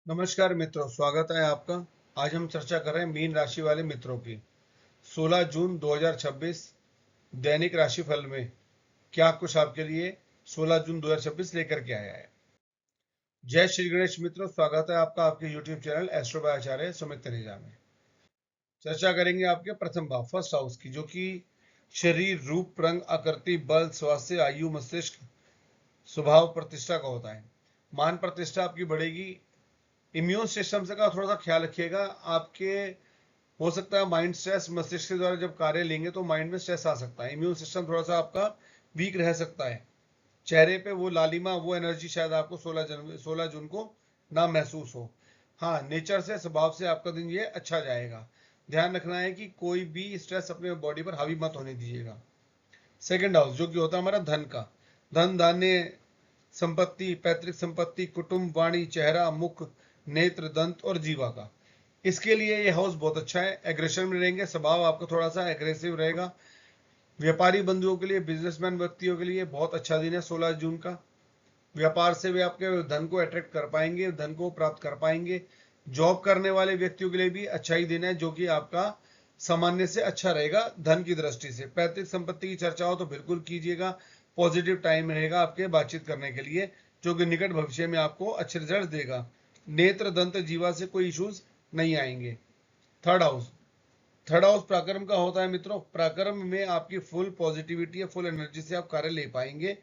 नमस्कार मित्रों, स्वागत है आपका। आज हम चर्चा कर रहे हैं मीन राशि वाले मित्रों की 16 जून 2026 दैनिक राशिफल में क्या कुछ आपके लिए 16 जून 2026 लेकर के आया है। जय श्री गणेश मित्रों, स्वागत है आपका आपके YouTube चैनल एस्ट्रो बाय आचार्य सुमित तनेजा में। चर्चा करेंगे आपके प्रथम भाव फर्स्ट हाउस की, जो कि शरीर, रूप, रंग, आकृति, बल, स्वास्थ्य, आयु, मस्तिष्क, स्वभाव, प्रतिष्ठा का होता है। मान प्रतिष्ठा आपकी बढ़ेगी। इम्यून सिस्टम से का थोड़ा सा ख्याल रखिएगा। आपके हो सकता है माइंड स्ट्रेस, मस्तिष्क के द्वारा जब कार्य लेंगे तो माइंड में स्ट्रेस आ सकता है। इम्यून सिस्टम थोड़ा सा आपका वीक रह सकता है। चेहरे पे वो लालिमा, वो एनर्जी शायद आपको 16 जून को ना महसूस हो। हाँ, नेचर से, स्वभाव से आपका दिन ये अच्छा जाएगा। ध्यान रखना है कि कोई भी स्ट्रेस अपने बॉडी पर हावी मत होने दीजिएगा। सेकेंड हाउस जो कि होता है हमारा धन का, धन धान्य, संपत्ति, पैतृक संपत्ति, कुटुंब, वाणी, चेहरा, मुख, नेत्र, दंत और जीवा का। इसके लिए ये हाउस बहुत अच्छा है। एग्रेशन में रहेंगे, स्वभाव आपका थोड़ा सा एग्रेसिव रहेगा। व्यापारी बंधुओं के लिए, बिजनेसमैन व्यक्तियों के लिए बहुत अच्छा दिन है 16 जून का। व्यापार से वे आपके धन को अट्रैक्ट कर पाएंगे, धन को प्राप्त कर पाएंगे। जॉब करने वाले व्यक्तियों के लिए भी अच्छा ही दिन है, जो कि आपका सामान्य से अच्छा रहेगा धन की दृष्टि से। पैतृक संपत्ति की चर्चा हो तो बिल्कुल कीजिएगा। पॉजिटिव टाइम रहेगा आपके बातचीत करने के लिए, जो कि निकट भविष्य में आपको अच्छे रिजल्ट देगा। नेत्र, दंत, जीवा से कोई इश्यूज नहीं आएंगे। थर्ड हाउस, थर्ड हाउस पराक्रम का होता है मित्रों। पराक्रम में आपकी फुल पॉजिटिविटी है, फुल एनर्जी से आप कार्य ले पाएंगे।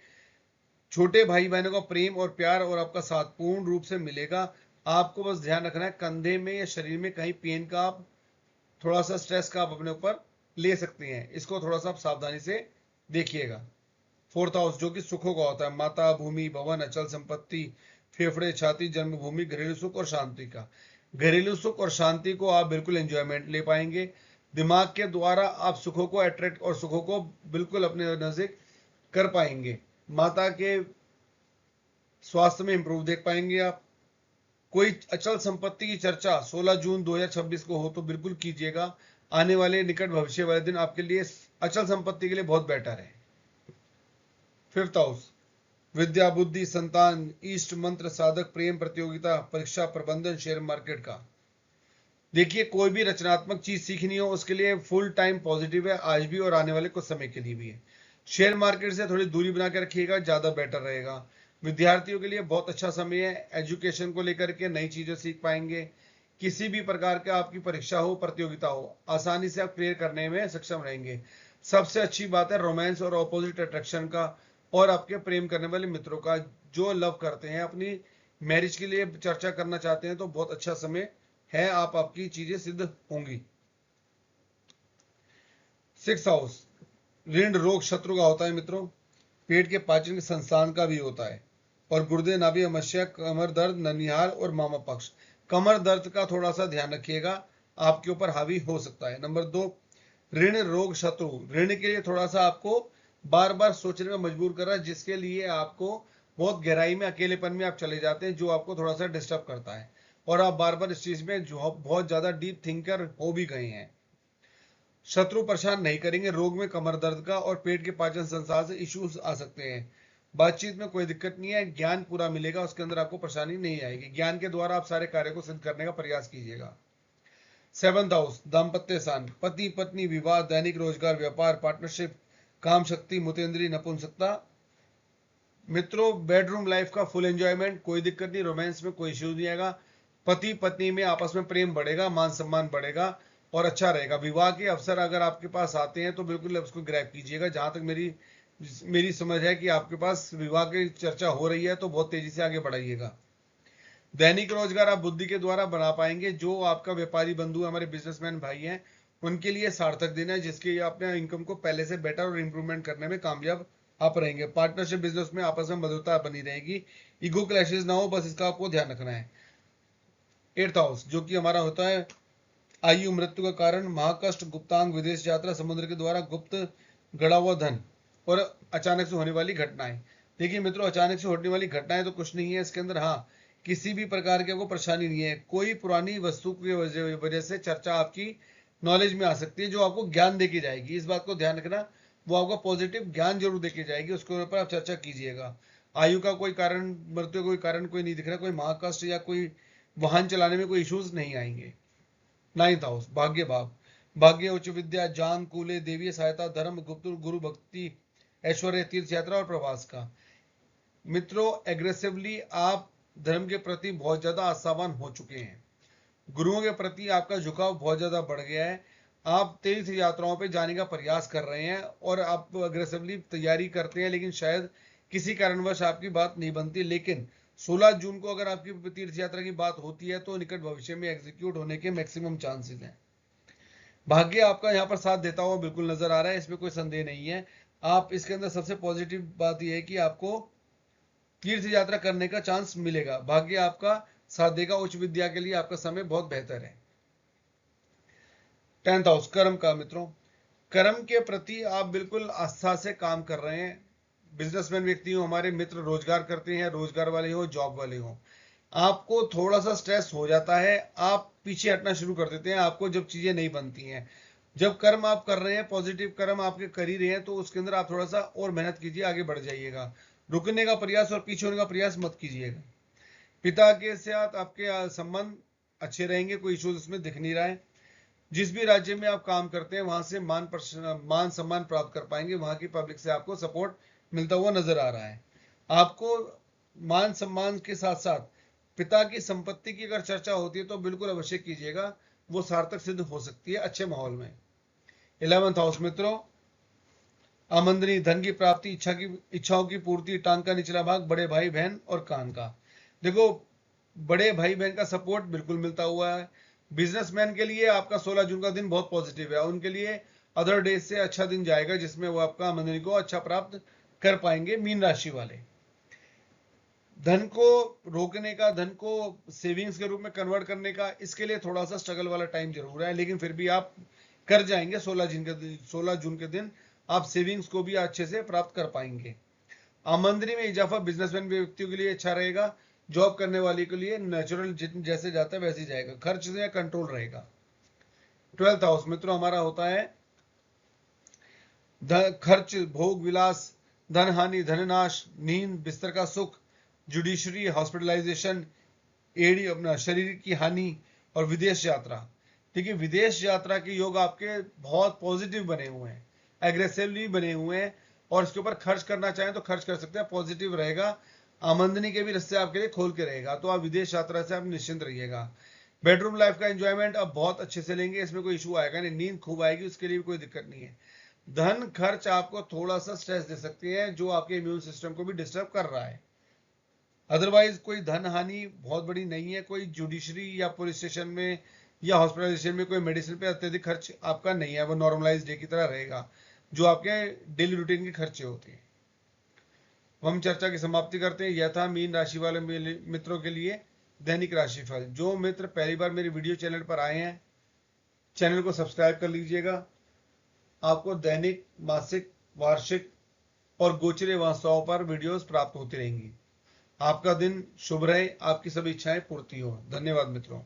छोटे भाई बहनों का प्रेम और प्यार और आपका साथ पूर्ण रूप से मिलेगा। आपको बस ध्यान रखना है कंधे में या शरीर में कहीं पेन का, आप थोड़ा सा स्ट्रेस का आप अपने ऊपर ले सकते हैं। इसको थोड़ा सा आप सावधानी से देखिएगा। फोर्थ हाउस जो कि सुखों का होता है, माता, भूमि, भवन, अचल संपत्ति, फेफड़े, छाती, जन्मभूमि, घरेलू सुख और शांति का। घरेलू सुख और शांति को आप बिल्कुल एंजॉयमेंट ले पाएंगे। दिमाग के द्वारा आप सुखों को अट्रैक्ट और सुखों को बिल्कुल अपने नजदीक कर पाएंगे। माता के स्वास्थ्य में इंप्रूव देख पाएंगे आप। कोई अचल संपत्ति की चर्चा 16 जून 2026 को हो तो बिल्कुल कीजिएगा। आने वाले निकट भविष्य वाले दिन आपके लिए अचल संपत्ति के लिए बहुत बेटर है। फिफ्थ हाउस विद्या, बुद्धि, संतान, इष्ट, मंत्र, साधक, प्रेम, प्रतियोगिता, परीक्षा, प्रबंधन, शेयर मार्केट का। देखिए, कोई भी रचनात्मक चीज सीखनी हो उसके लिए फुल टाइम पॉजिटिव है, आज भी और आने वाले कुछ समय के लिए भी है। शेयर मार्केट से थोड़ी दूरी बना के रखिएगा, ज्यादा बेटर रहेगा। विद्यार्थियों के लिए बहुत अच्छा समय है। एजुकेशन को लेकर के नई चीजें सीख पाएंगे। किसी भी प्रकार का आपकी परीक्षा हो, प्रतियोगिता हो, आसानी से आप क्लियर करने में सक्षम रहेंगे। सबसे अच्छी बात है रोमांस और ऑपोजिट अट्रैक्शन का, और आपके प्रेम करने वाले मित्रों का, जो लव करते हैं, अपनी मैरिज के लिए चर्चा करना चाहते हैं तो बहुत अच्छा समय है। आपकी चीजें सिद्ध होंगी। सिक्स हाउस ऋण, रोग, शत्रु का होता है मित्रों। पेट के पाचन के संस्थान का भी होता है। और गुर्दे, नाभि, अमस्या, कमर दर्द, ननिहाल और मामा पक्ष। कमर दर्द का थोड़ा सा ध्यान रखिएगा, आपके ऊपर हावी हो सकता है। नंबर दो, ऋण, रोग, शत्रु। ऋण के लिए थोड़ा सा आपको बार बार सोचने में मजबूर कर रहा है, जिसके लिए आपको बहुत गहराई में, अकेलेपन में आप चले जाते हैं, जो आपको थोड़ा सा डिस्टर्ब करता है। और आप बार बार इस चीज में जो बहुत ज्यादा डीप थिंकर हो भी गए हैं। शत्रु परेशान नहीं करेंगे। रोग में कमर दर्द का और पेट के पाचन संस्थान से इश्यूज आ सकते हैं। बातचीत में कोई दिक्कत नहीं है, ज्ञान पूरा मिलेगा, उसके अंदर आपको परेशानी नहीं आएगी। ज्ञान के द्वारा आप सारे कार्य को सिद्ध करने का प्रयास कीजिएगा। सेवंथ हाउस दाम्पत्य स्थान, पति पत्नी, विवाह, दैनिक रोजगार, व्यापार, पार्टनरशिप, काम शक्ति, मुतेंद्री, नपुंसकता। मित्रों, बेडरूम लाइफ का फुल एंजॉयमेंट, कोई दिक्कत नहीं, रोमांस में कोई इश्यूज नहीं आएगा। पति पत्नी में आपस में प्रेम बढ़ेगा, मान सम्मान बढ़ेगा और अच्छा रहेगा। विवाह के अवसर अगर आपके पास आते हैं तो बिल्कुल उसको ग्रैब कीजिएगा। जहां तक मेरी मेरी समझ है कि आपके पास विवाह की चर्चा हो रही है तो बहुत तेजी से आगे बढ़ाइएगा। दैनिक रोजगार आप बुद्धि के द्वारा बना पाएंगे। जो आपका व्यापारी बंधु, हमारे बिजनेसमैन भाई हैं, उनके लिए सार्थक दिन है, जिसके अपने इनकम को पहले से बेटर और इंप्रूवमेंट करने में कामयाब आप रहेंगे। पार्टनरशिप बिजनेस में आपस में मधुरता बनी रहेगी। ईगो क्लैशेस ना हो, बस इसका आपको ध्यान रखना है। एट्थ हाउस जो कि हमारा होता है आयु, मृत्यु का कारण, महाकष्ट, गुप्तांग, विदेश यात्रा, समुद्र के द्वारा गुप्त गड़ा हुआ धन और अचानक से होने वाली घटनाएं। देखिए मित्रों, अचानक से होने वाली घटनाएं तो कुछ नहीं है इसके अंदर। हाँ, किसी भी प्रकार की आपको परेशानी नहीं है। कोई पुरानी वस्तु की वजह से चर्चा आपकी नॉलेज में आ सकती है, जो आपको ज्ञान देके जाएगी। इस बात को ध्यान रखना, वो आपको पॉजिटिव ज्ञान जरूर देके जाएगी, उसके ऊपर आप चर्चा कीजिएगा। आयु का कोई कारण, मृत्यु का कोई कारण कोई नहीं दिख रहा। कोई महाकष्ट या कोई वाहन चलाने में कोई इश्यूज नहीं आएंगे। 9th हाउस भाग्य भाव, भाग्य, उच्च विद्या, जान, कूले, देवीय सहायता, धर्म, गुप्त गुरु भक्ति, ऐश्वर्य, तीर्थ यात्रा और प्रवास का। मित्रों, एग्रेसिवली आप धर्म के प्रति बहुत ज्यादा आस्थावान हो चुके हैं, गुरुओं के प्रति आपका झुकाव बहुत ज्यादा बढ़ गया है, आप तीर्थ यात्राओं पे जाने का प्रयास कर रहे हैं और आप अग्रेसिवली तैयारी करते हैं, लेकिन शायद किसी कारणवश आपकी बात नहीं बनती। लेकिन 16 जून को अगर आपकी तीर्थ यात्रा की बात होती है तो निकट भविष्य में एग्जीक्यूट होने के मैक्सिमम चांसेस हैं। भाग्य आपका यहाँ पर साथ देता हुआ बिल्कुल नजर आ रहा है, इसमें कोई संदेह नहीं है। आप इसके अंदर सबसे पॉजिटिव बात यह है कि आपको तीर्थ यात्रा करने का चांस मिलेगा, भाग्य आपका साथ देगा। उच्च विद्या के लिए आपका समय बहुत बेहतर है। 10th हाउस कर्म का। मित्रों, कर्म के प्रति आप बिल्कुल आस्था से काम कर रहे हैं। बिजनेसमैन व्यक्ति हो, हमारे मित्र रोजगार करते हैं, रोजगार वाले हो, जॉब वाले हो, आपको थोड़ा सा स्ट्रेस हो जाता है, आप पीछे हटना शुरू कर देते हैं आपको जब चीजें नहीं बनती हैं। जब कर्म आप कर रहे हैं, पॉजिटिव कर्म आपके कर ही रहे हैं, तो उसके अंदर आप थोड़ा सा और मेहनत कीजिए, आगे बढ़ जाइएगा। रुकने का प्रयास और पीछे होने का प्रयास मत कीजिएगा। पिता के साथ आपके संबंध अच्छे रहेंगे, कोई इश्यूज इसमें दिख नहीं रहा है। जिस भी राज्य में आप काम करते हैं वहां से मान सम्मान प्राप्त कर पाएंगे, वहां की पब्लिक से आपको सपोर्ट मिलता हुआ नजर आ रहा है। आपको मान सम्मान के साथ साथ पिता की संपत्ति की अगर चर्चा होती है तो बिल्कुल अवश्य कीजिएगा, वो सार्थक सिद्ध हो सकती है अच्छे माहौल में। 11th हाउस मित्रों, आमंदनी, धन की प्राप्ति, इच्छाओं की पूर्ति, टांग का निचला भाग, बड़े भाई बहन और कान का। देखो, बड़े भाई बहन का सपोर्ट बिल्कुल मिलता हुआ है। बिजनेसमैन के लिए आपका 16 जून का दिन बहुत पॉजिटिव है, उनके लिए अदर डेज से अच्छा दिन जाएगा जिसमें वो आपका आमदनी को अच्छा प्राप्त कर पाएंगे। मीन राशि वाले, धन को रोकने का, धन को सेविंग्स के रूप में कन्वर्ट करने का, इसके लिए थोड़ा सा स्ट्रगल वाला टाइम जरूर है, लेकिन फिर भी आप कर जाएंगे। 16 जून के दिन आप सेविंग्स को भी अच्छे से प्राप्त कर पाएंगे। आमदनी में इजाफा बिजनेसमैन व्यक्तियों के लिए अच्छा रहेगा। जॉब करने वाले के लिए नेचुरल जैसे जाता है वैसे ही जाएगा, खर्च में कंट्रोल रहेगा। 12th हाउस मित्रों हमारा होता है खर्च, भोग विलास, धन हानि, धननाश, नींद, बिस्तर का सुख, जुडिशरी, हॉस्पिटलाइजेशन, एडी अपना शरीर की हानि और विदेश यात्रा। देखिए, विदेश यात्रा के योग आपके बहुत पॉजिटिव बने हुए हैं, एग्रेसिवली बने हुए हैं, और इसके ऊपर खर्च करना चाहें तो खर्च कर सकते हैं, पॉजिटिव रहेगा। आमदनी के भी रास्ते आपके लिए खोल के रहेगा, तो आप विदेश यात्रा से आप निश्चिंत रहिएगा। बेडरूम लाइफ का एंजॉयमेंट आप बहुत अच्छे से लेंगे, इसमें कोई इशू आएगा नहीं, नींद खूब आएगी, उसके लिए भी कोई दिक्कत नहीं है। धन खर्च आपको थोड़ा सा स्ट्रेस दे सकती है, जो आपके इम्यून सिस्टम को भी डिस्टर्ब कर रहा है। अदरवाइज कोई धन हानि बहुत बड़ी नहीं है, कोई जुडिशरी या पुलिस स्टेशन में या हॉस्पिटलाइजेशन में कोई मेडिसिन पे अत्यधिक खर्च आपका नहीं है, वो नॉर्मलाइज डे की तरह रहेगा, जो आपके डेली रूटीन के खर्चे होते हैं। हम चर्चा की समाप्ति करते हैं। यह था मीन राशि वाले मित्रों के लिए दैनिक राशिफल। जो मित्र पहली बार मेरे वीडियो चैनल पर आए हैं, चैनल को सब्सक्राइब कर लीजिएगा। आपको दैनिक, मासिक, वार्षिक और गोचरीय वास्तुओं पर वीडियोस प्राप्त होती रहेंगी। आपका दिन शुभ रहे, आपकी सभी इच्छाएं पूर्ति हो। धन्यवाद मित्रों।